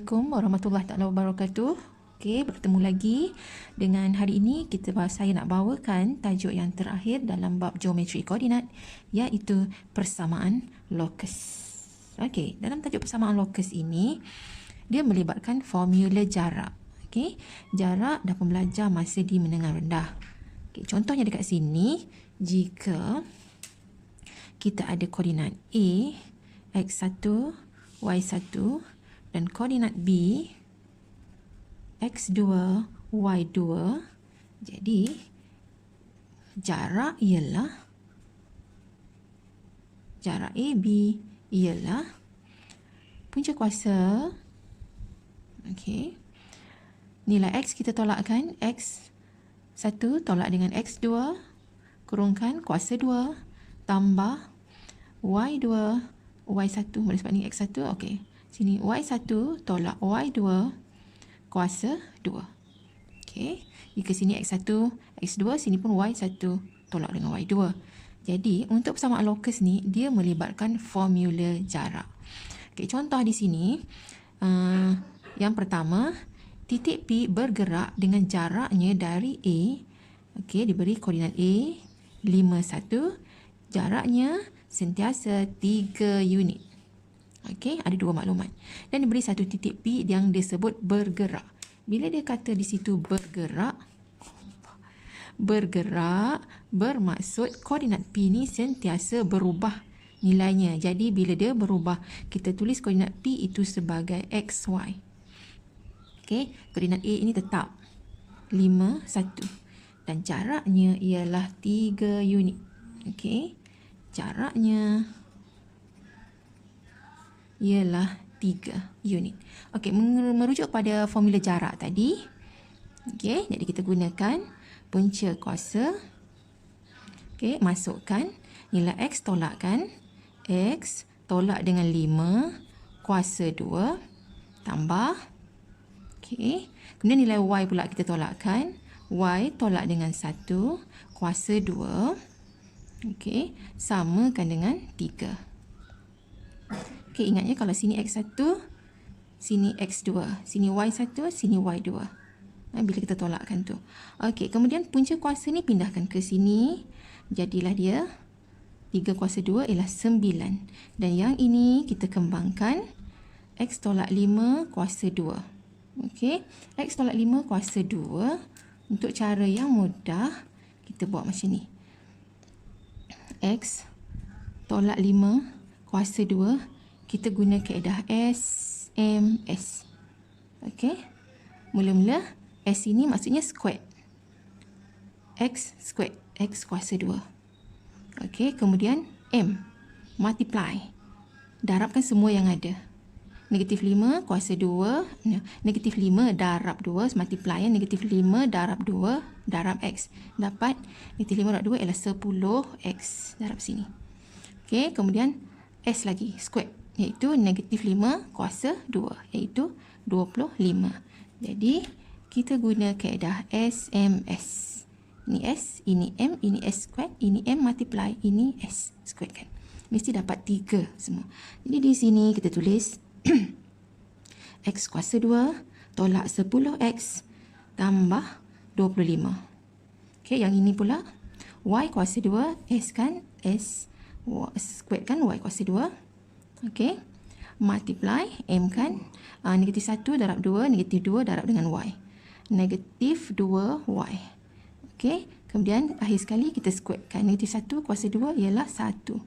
Assalamualaikum warahmatullahi taala wabarakatuh. Okey, bertemu lagi dengan hari ini saya nak bawakan tajuk yang terakhir dalam bab geometri koordinat, iaitu persamaan lokus. Okey, dalam tajuk persamaan lokus ini dia melibatkan formula jarak. Okey, jarak dan pembelajar masa di menengah rendah. Okey, contohnya dekat sini, jika kita ada koordinat A, x1, y1 dan koordinat B, x2, y2. Jadi jarak AB ialah punca kuasa. Okey. Nilai x kita tolakkan, x1 tolak dengan x2 kurungkan kuasa 2 tambah y2, y1 boleh sebab ni x1. Okey. Sini y1 tolak y2 kuasa 2. Okey. Jika sini x1, x2, sini pun y1 tolak dengan y2. Jadi, untuk persamaan lokus ni, dia melibatkan formula jarak. Okey, contoh di sini, yang pertama, titik P bergerak dengan jaraknya dari A. Okey, diberi koordinat A, 5, 1. Jaraknya sentiasa 3 unit. Okey, ada dua maklumat. Dan diberi satu titik P yang disebut bergerak. Bila dia kata di situ bergerak bermaksud koordinat P ni sentiasa berubah nilainya. Jadi bila dia berubah, kita tulis koordinat P itu sebagai XY. Okey, koordinat A ini tetap 5, 1. Dan jaraknya ialah 3 unit. Okey, jaraknya ialah 3 unit. Okey, merujuk pada formula jarak tadi. Okey, jadi kita gunakan punca kuasa. Okey, masukkan nilai x tolakkan. X tolak dengan 5 kuasa 2 tambah. Okey, kemudian nilai y pula kita tolakkan. Y tolak dengan 1 kuasa 2. Okey, samakan dengan 3. Okey, ingatnya kalau sini x1, sini x2, sini y1, sini y2. Bila kita tolakkan tu. Okey, kemudian punca kuasa ni pindahkan ke sini. Jadilah dia 3 kuasa 2 ialah 9. Dan yang ini kita kembangkan. X tolak 5 kuasa 2. Okey, x tolak 5 kuasa 2. Untuk cara yang mudah, kita buat macam ni. X tolak 5 kuasa 2. Kita guna kaedah SMS. Okey. Mula-mula S ini maksudnya square. X square. X kuasa 2. Okey. Kemudian M. Multiply. Darabkan semua yang ada. Negatif 5 kuasa 2. Negatif 5 darab 2. Multiply. Negatif 5 darab 2 darab X. Dapat negatif 5 darab 2 ialah 10X. Darab sini. Okey. Kemudian S lagi. Square. Iaitu negatif 5 kuasa 2. Iaitu 25. Jadi, kita guna kaedah SMS. Ini S, ini M, ini S square, ini M multiply, ini S square kan. Mesti dapat 3 semua. Jadi, di sini kita tulis X kuasa 2 tolak 10X tambah 25. Okey, yang ini pula Y kuasa 2, S kan, S square kan, Y kuasa 2. Okey, multiply M kan, negatif 1 darab 2, negatif 2 darab dengan Y. Negatif 2Y. Okey, kemudian akhir sekali kita square kan. Negatif 1 kuasa 2 ialah 1.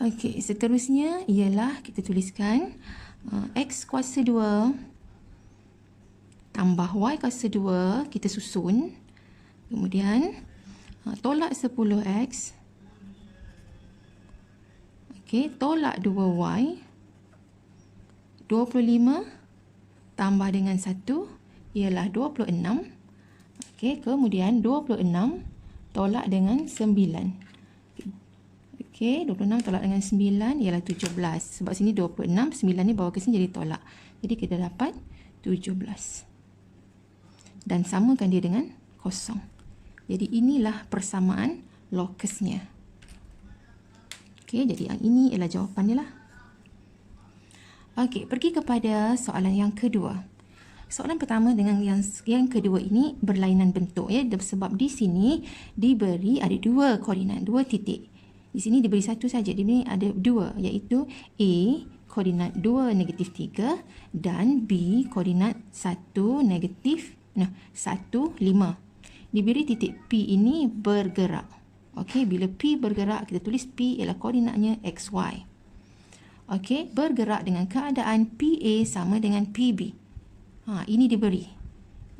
Okey, seterusnya ialah kita tuliskan X kuasa 2 tambah Y kuasa 2, kita susun. Kemudian tolak 10X. Okey, tolak 2Y. 25 tambah dengan 1 ialah 26. Okey, kemudian 26 tolak dengan 9. Okey, 26 tolak dengan 9 ialah 17. Sebab sini 26, 9 ni bawa ke sini jadi tolak. Jadi kita dapat 17. Dan samakan dia dengan kosong. Jadi inilah persamaan lokusnya. Okey, jadi yang ini ialah jawapan dia lah. Okey, pergi kepada soalan yang kedua. Soalan pertama dengan yang kedua ini berlainan bentuk ya, sebab di sini diberi ada dua koordinat, dua titik. Di sini diberi satu saja, di sini ada dua, iaitu A koordinat 2 negatif 3 dan B koordinat 1 negatif 1 5. Diberi titik P ini bergerak. Okey, bila P bergerak kita tulis P ialah koordinatnya XY. Okey, bergerak dengan keadaan PA sama dengan PB. Ini diberi.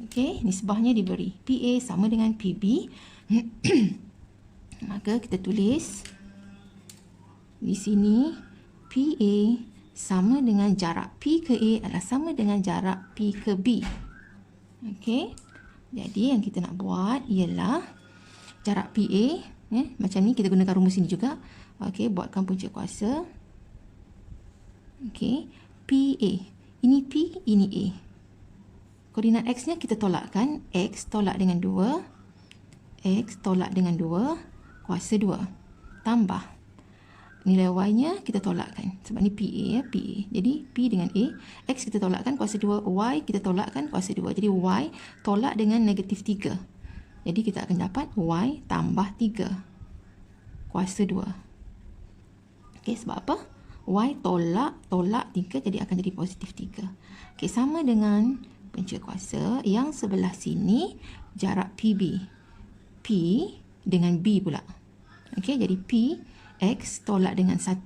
Okey, nisbahnya diberi. PA sama dengan PB. Maka kita tulis di sini PA sama dengan jarak P ke A adalah sama dengan jarak P ke B. Okey. Jadi yang kita nak buat ialah jarak PA, macam ni kita gunakan rumus ini juga. Okey, buatkan punca kuasa. Okey, PA. Ini P, ini A. Koordinat X-nya kita tolakkan. X tolak dengan 2. X tolak dengan 2. Kuasa 2. Tambah. Nilai Y-nya kita tolakkan. Sebab ni PA ya, PA. Jadi P dengan A. X kita tolakkan kuasa 2. Y kita tolakkan kuasa 2. Jadi Y tolak dengan negatif 3. Jadi kita akan dapat Y tambah 3. Kuasa 2. Okey, sebab apa? Y tolak 3 jadi akan jadi positif 3. Okey, sama dengan punca kuasa yang sebelah sini jarak PB. P dengan B pula. Okey, jadi P X tolak dengan 1.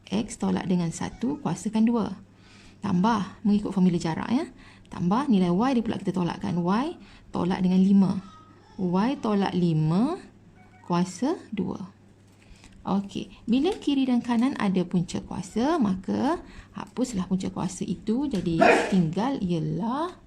X tolak dengan 1 kuasakan 2. Tambah mengikut formula jarak ya. Tambah nilai Y dia pula kita tolakkan. Y tolak dengan 5. Y tolak 5 kuasa 2. Okey, bila kiri dan kanan ada punca kuasa, maka hapuslah punca kuasa itu. Jadi tinggal ialah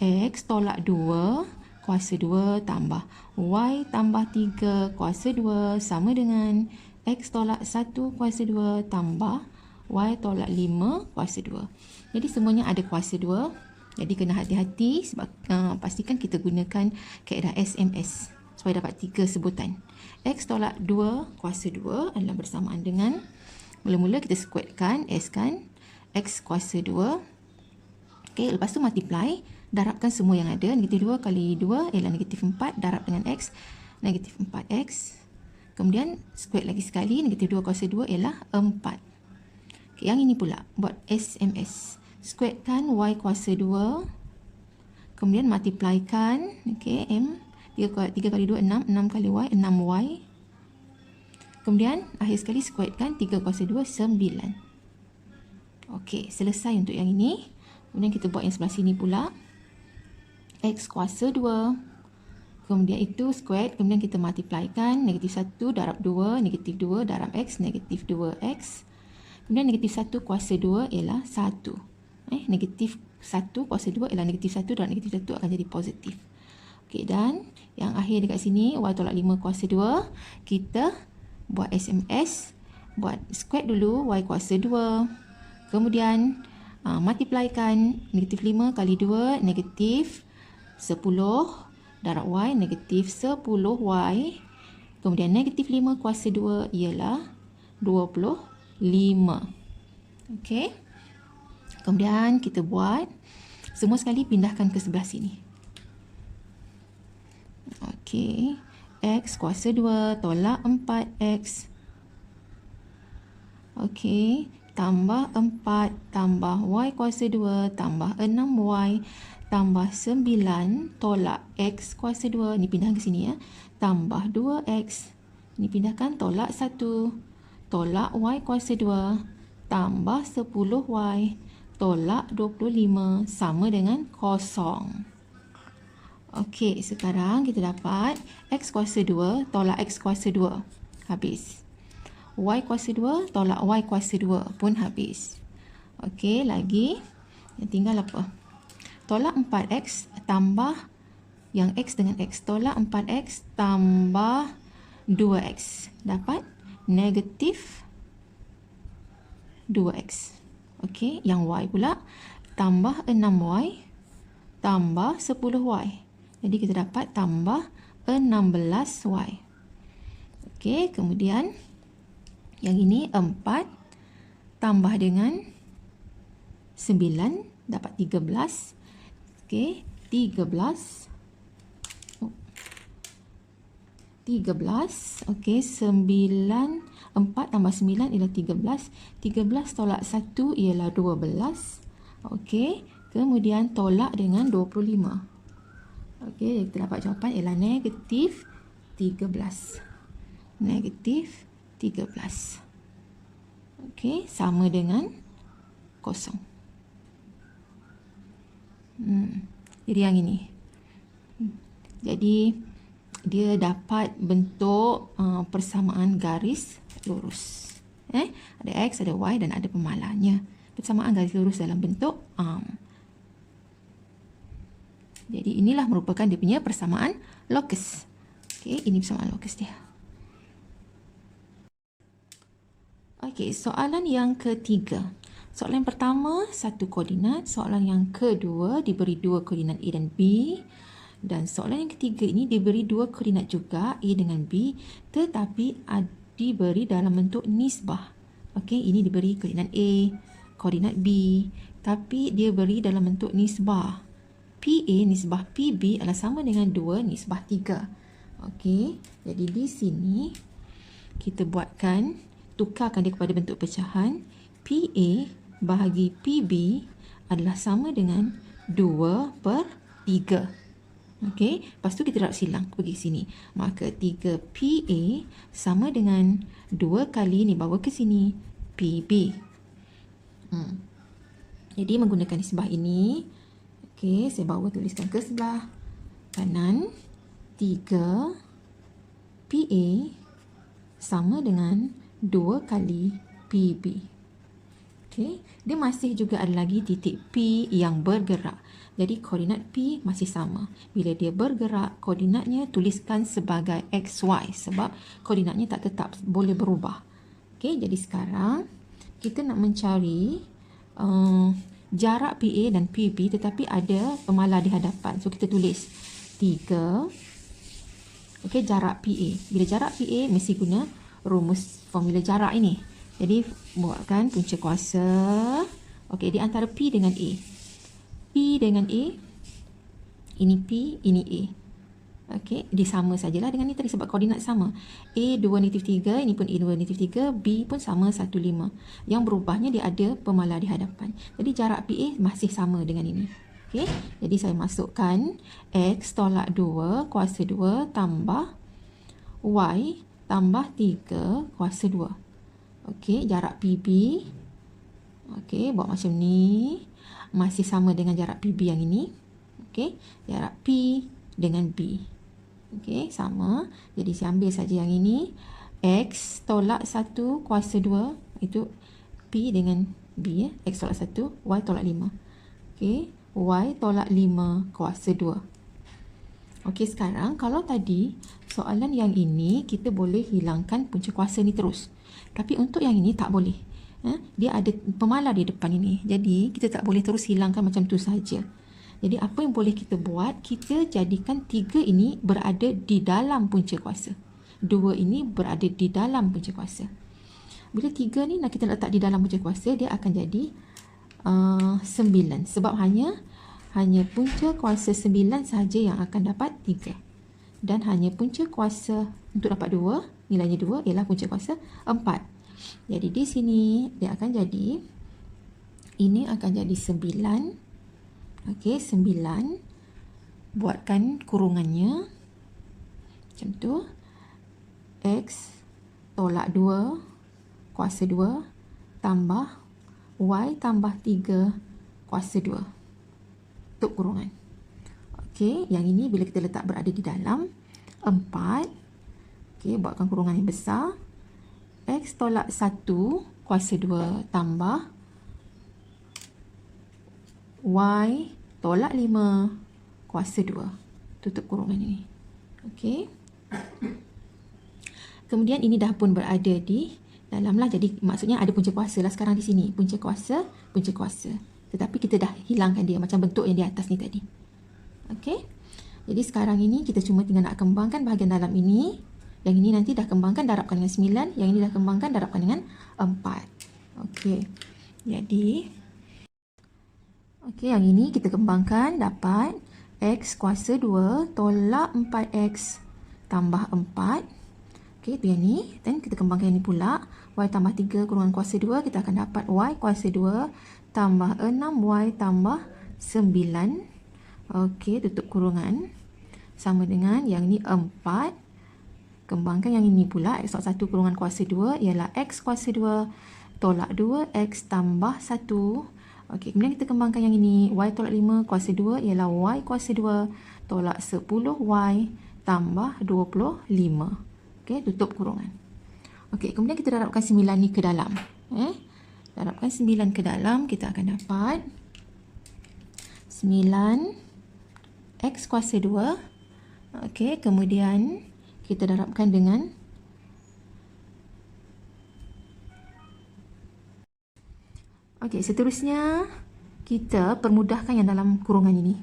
X tolak 2 kuasa 2 tambah Y tambah 3 kuasa 2 sama dengan X tolak 1 kuasa 2 tambah Y tolak 5 kuasa 2. Jadi semuanya ada kuasa 2. Jadi kena hati-hati sebab pastikan kita gunakan kaedah SMS supaya dapat 3 sebutan. X tolak 2 kuasa 2 adalah bersamaan dengan, mula-mula kita squarekan S kan, X kuasa 2. Okey, lepas tu multiply, darabkan semua yang ada. Negatif 2 kali 2 ialah negatif 4, darab dengan X, negatif 4X. Kemudian square lagi sekali, negatif 2 kuasa 2 ialah 4. Okey, yang ini pula, buat SMS. Squarekan Y kuasa 2, kemudian multiplykan, okey, M. 3 kali 2, 6. 6 kali Y, 6Y. Kemudian, akhir sekali squarekan 3 kuasa 2, 9. Okey, selesai untuk yang ini. Kemudian kita buat yang sebelah sini pula. X kuasa 2. Kemudian itu squared. Kemudian kita multiplykan. Negatif 1 darab 2. Negatif 2 darab X. Negatif 2X. Kemudian negatif 1 kuasa 2 ialah 1. Negatif 1 kuasa 2 ialah negatif 1 darab negatif 1 akan jadi positif. Okey, dan yang akhir dekat sini, Y tolak 5 kuasa 2. Kita buat SMS. Buat square dulu, Y kuasa 2. Kemudian, multiplykan. Negatif 5 kali 2, negatif 10. Darab Y, negatif 10Y. Kemudian, negatif 5 kuasa 2 ialah 25. Okey. Kemudian, kita buat. Semua sekali pindahkan ke sebelah sini. Okey, X kuasa 2 tolak 4X. Okey, tambah 4 tambah Y kuasa 2 tambah 6Y tambah 9 tolak X kuasa 2. Ni pindah ke sini ya. Tambah 2X. Ni pindahkan tolak 1. Tolak Y kuasa 2 tambah 10Y tolak 25 sama dengan 0. Okey, sekarang kita dapat X kuasa 2 tolak X kuasa 2. Habis. Y kuasa 2 tolak Y kuasa 2 pun habis. Okey, lagi. Yang tinggal apa? Tolak 4X tambah yang X dengan X. Tolak 4X tambah 2X. Dapat negatif 2X. Okey, yang Y pula tambah 6Y tambah 10Y. Jadi kita dapat tambah 16Y. Okey, kemudian yang ini 4 tambah dengan 9 dapat 13. Okey, 13. 13. Okey, 9, 4 tambah 9 ialah 13. 13 tolak 1 ialah 12. Okey, kemudian tolak dengan 25. Okey, kita dapat jawapan ialah negatif 13. Negatif 13. Okey, sama dengan kosong. Jadi yang ini. Jadi dia dapat bentuk persamaan garis lurus. Ada X, ada Y dan ada pemalanya. Persamaan garis lurus dalam bentuk arm. Jadi inilah merupakan dia punya persamaan locus. Okey, ini persamaan locus dia. Okey, soalan yang ketiga. Soalan yang pertama, satu koordinat. Soalan yang kedua, diberi dua koordinat A dan B. Dan soalan yang ketiga ini diberi dua koordinat juga, A dengan B. Tetapi diberi dalam bentuk nisbah. Okey, ini diberi koordinat A, koordinat B. Tapi dia beri dalam bentuk nisbah. PA nisbah PB adalah sama dengan 2 nisbah 3. Okey, jadi di sini kita buatkan, tukarkan dia kepada bentuk pecahan. PA bahagi PB adalah sama dengan 2/3. Okey, lepas tu kita darab silang pergi sini. Maka 3PA sama dengan 2 kali ni bawa ke sini PB. Jadi menggunakan nisbah ini, okey, saya bawa tuliskan ke sebelah kanan. 3PA sama dengan 2 kali PB. Okey, dia masih juga ada lagi titik P yang bergerak. Jadi koordinat P masih sama. Bila dia bergerak, koordinatnya tuliskan sebagai XY sebab koordinatnya tak tetap, boleh berubah. Okey, jadi sekarang kita nak mencari jarak PA dan PB tetapi ada pemalar di hadapan. So kita tulis 3. Okey, jarak PA. Bila jarak PA mesti guna rumus formula jarak ini. Jadi buatkan punca kuasa. Okey, di antara P dengan A. P dengan A. Ini P, ini A. Okey, dia sama sajalah dengan ni tadi sebab koordinat sama. A 2-3, ini pun A 2-3, B pun sama 1,5. Yang berubahnya dia ada pemalar di hadapan. Jadi jarak PA masih sama dengan ini. Okey, jadi saya masukkan X tolak 2 kuasa 2 tambah Y tambah 3 kuasa 2. Okey, jarak PB. Okey, buat macam ni. Masih sama dengan jarak PB yang ini. Okey, jarak P dengan B. Okey, sama. Jadi saya ambil saja yang ini. X tolak 1 kuasa 2. Itu P dengan B. X tolak 1, Y tolak 5. Okey, Y tolak 5 kuasa 2. Okey, sekarang kalau tadi soalan yang ini kita boleh hilangkan punca kuasa ni terus. Tapi untuk yang ini tak boleh. Dia ada pemalar di depan ini. Jadi kita tak boleh terus hilangkan macam tu saja. Jadi apa yang boleh kita buat? Kita jadikan 3 ini berada di dalam punca kuasa. 2 ini berada di dalam punca kuasa. Bila 3 ni nak kita letak di dalam punca kuasa, dia akan jadi 9. Sebab hanya punca kuasa 9 sahaja yang akan dapat 3. Dan hanya punca kuasa untuk dapat 2, nilainya 2 ialah punca kuasa 4. Jadi di sini dia akan jadi, ini akan jadi 9. Okey, 9. Buatkan kurungannya. Macam tu. X tolak 2 kuasa 2 tambah Y tambah 3 kuasa 2. Tutup kurungan. Okey, yang ini bila kita letak berada di dalam 4. Okey, buatkan kurungan yang besar. X tolak 1 kuasa 2 tambah Y tolak 5 kuasa 2. Tutup kurungan ini. Okey. Kemudian ini dah pun berada di dalam lah. Jadi maksudnya ada punca kuasa lah sekarang di sini. Punca kuasa, punca kuasa. Tetapi kita dah hilangkan dia macam bentuk yang di atas ni tadi. Okey. Jadi sekarang ini kita cuma tinggal nak kembangkan bahagian dalam ini. Yang ini nanti dah kembangkan darabkan dengan 9. Yang ini dah kembangkan darabkan dengan 4. Okey. Okey. Jadi yang ini kita kembangkan dapat X kuasa 2 tolak 4X tambah 4. Okey, itu yang ni. Dan kita kembangkan yang ni pula. Y tambah 3 kurungan kuasa 2. Kita akan dapat Y kuasa 2 tambah 6Y tambah 9. Okey, tutup kurungan. Sama dengan yang ni 4. Kembangkan yang ini pula. X 1 kurungan kuasa 2 ialah X kuasa 2 tolak 2X tambah 1. Okey, kemudian kita kembangkan yang ini. Y tolak 5 kuasa 2 ialah Y kuasa 2 tolak 10Y tambah 25. Okey, tutup kurungan. Okey, kemudian kita darabkan 9 ni ke dalam. Darabkan 9 ke dalam, kita akan dapat 9 X kuasa 2. Okey, kemudian kita darabkan dengan okey, seterusnya kita permudahkan yang dalam kurungan ini.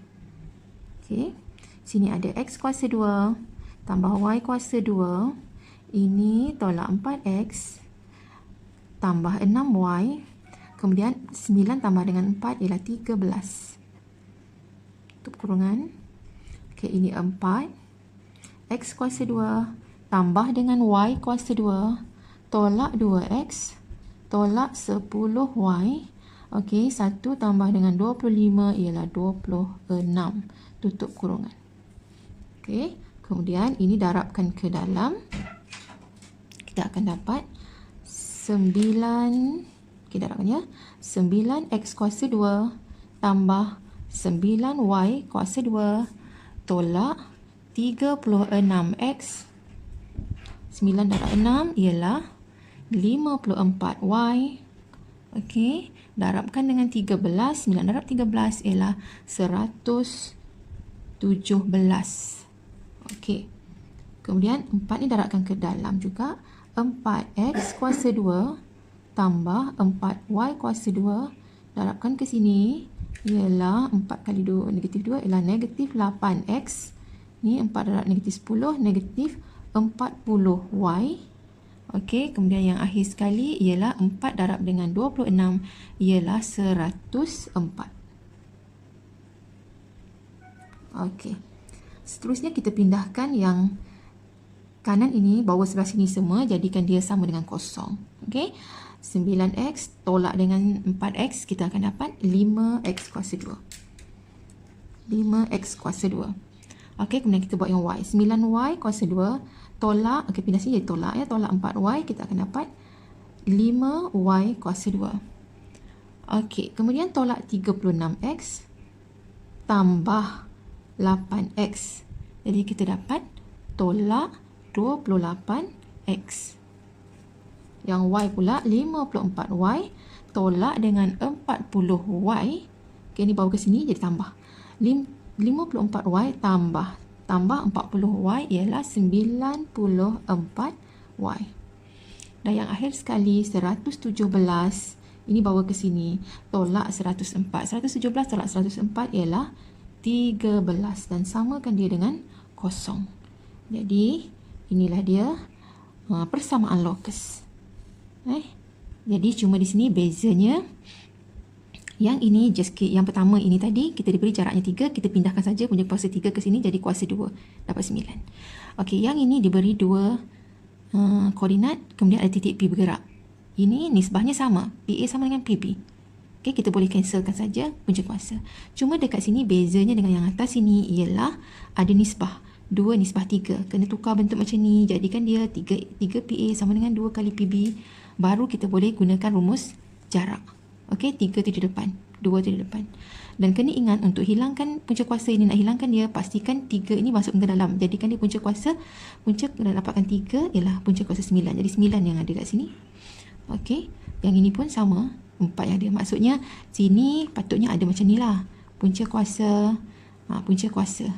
Okey, sini ada X kuasa 2 tambah Y kuasa 2. Ini tolak 4X tambah 6Y. Kemudian 9 tambah dengan 4 ialah 13. Tutup kurungan. Okey, ini 4. X kuasa 2 tambah dengan Y kuasa 2 tolak 2X tolak 10Y. Okey, 1 tambah dengan 25 ialah 26. Tutup kurungan. Okey, kemudian ini darabkan ke dalam. Kita akan dapat 9. Kita darabkan ya. 9X kuasa 2 tambah 9Y kuasa 2 tolak 36X. 9 darab 6 ialah 54Y. Okey, darabkan dengan 13. 9 darab 13 ialah 117. Okey. Kemudian 4 ni darabkan ke dalam juga. 4X kuasa 2 tambah 4Y kuasa 2. Darabkan ke sini ialah 4 kali 2 negatif 2 ialah negatif 8X. Ni 4 darab negatif 10 negatif 40Y. Okey, kemudian yang akhir sekali ialah 4 darab dengan 26 ialah 104. Okey. Seterusnya kita pindahkan yang kanan ini, bawah sebelah sini semua, jadikan dia sama dengan kosong. Okey. 9X tolak dengan 4X, kita akan dapat 5X kuasa 2. 5X kuasa 2. Okey, kemudian kita buat yang Y. 9Y kuasa 2 tolak, okey, pindah sini jadi tolak ya, tolak 4Y, kita akan dapat 5Y kuasa 2. Okey, kemudian tolak 36X tambah 8X. Jadi kita dapat tolak 28X. Yang Y pula 54Y tolak dengan 40Y. Okey, ni bawa ke sini jadi tambah. 54Y tambah 40Y ialah 94Y. Dan yang akhir sekali 117. Ini bawa ke sini. Tolak 104. 117 tolak 104 ialah 13. Dan samakan dia dengan kosong. Jadi, inilah dia persamaan lokus. Jadi, cuma di sini bezanya. Yang ini, yang pertama ini tadi, kita diberi jaraknya 3. Kita pindahkan saja punca kuasa 3 ke sini, jadi kuasa 2. Dapat 9. Okey, yang ini diberi 2 koordinat, kemudian ada titik P bergerak. Ini nisbahnya sama. PA sama dengan PB. Okey, kita boleh cancelkan saja punca kuasa. Cuma dekat sini, bezanya dengan yang atas ini ialah ada nisbah. 2 nisbah 3. Kena tukar bentuk macam ni. Jadikan dia 3 PA sama dengan 2 kali PB. Baru kita boleh gunakan rumus jarak. Okey, 3 tu di depan. 2 tu di depan. Dan kena ingat untuk hilangkan punca kuasa ini, nak hilangkan dia, pastikan 3 ini masuk ke dalam. Jadikan dia punca kuasa. Punca kena dapatkan 3 ialah punca kuasa 9. Jadi 9 yang ada kat sini. Okey, yang ini pun sama. 4 yang ada. Maksudnya sini patutnya ada macam ni lah. Punca kuasa. Punca kuasa.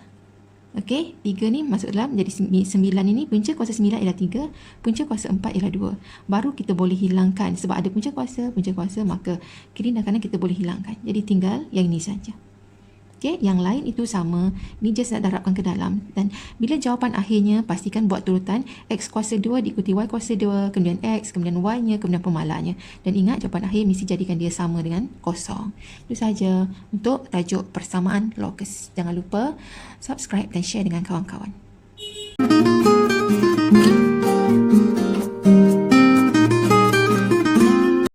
Okey, 3 ni masuk dalam, jadi 9 ini punca kuasa 9 ialah 3, punca kuasa 4 ialah 2. Baru kita boleh hilangkan, sebab ada punca kuasa, maka kiri dan kanan kita boleh hilangkan. Jadi tinggal yang ini saja. Okey, yang lain itu sama. Ni just nak darabkan ke dalam. Dan bila jawapan akhirnya, pastikan buat turutan X kuasa 2 diikuti Y kuasa 2, kemudian X, kemudian Y-nya, kemudian pemalanya. Dan ingat, jawapan akhir mesti jadikan dia sama dengan kosong. Itu saja untuk tajuk persamaan locus. Jangan lupa subscribe dan share dengan kawan-kawan.